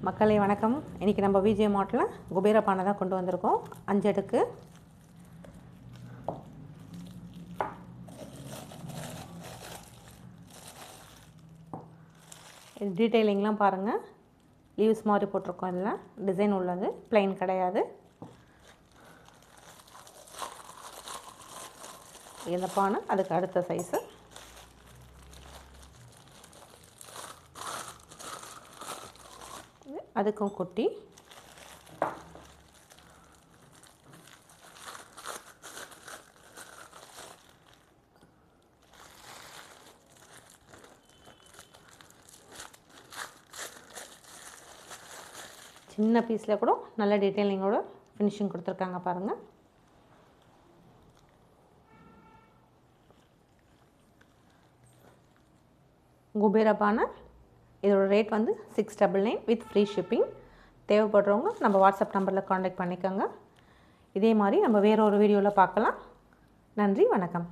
மக்களே வணக்கம். இன்றைக்கி நம்ம விஜே மார்ட்டில் குபேர பானை தான் கொண்டு வந்திருக்கோம். 5 அடுக்கு. டீட்டெயிலிங்லாம் பாருங்கள். லீவ்ஸ் மாதிரி போட்டிருக்கோம். இதில் டிசைன் உள்ளது, பிளைன் கிடையாது. இந்த பானை அதுக்கு அடுத்த சைஸு. அதுக்கும் குட்டி. சின்ன பீஸில் கூட நல்ல டீட்டெயிலிங்கோட ஃபினிஷிங் கொடுத்துருக்காங்க பாருங்கள். குபேர பானை இதோட ரேட் வந்து 699 வித் ஃப்ரீ ஷிப்பிங். தேவைப்படுறவங்க நம்ம வாட்ஸ்அப் நம்பரில் காண்டாக்ட் பண்ணிக்கோங்க. இதே மாதிரி நம்ம வேறு ஒரு வீடியோவில் பார்க்கலாம். நன்றி, வணக்கம்.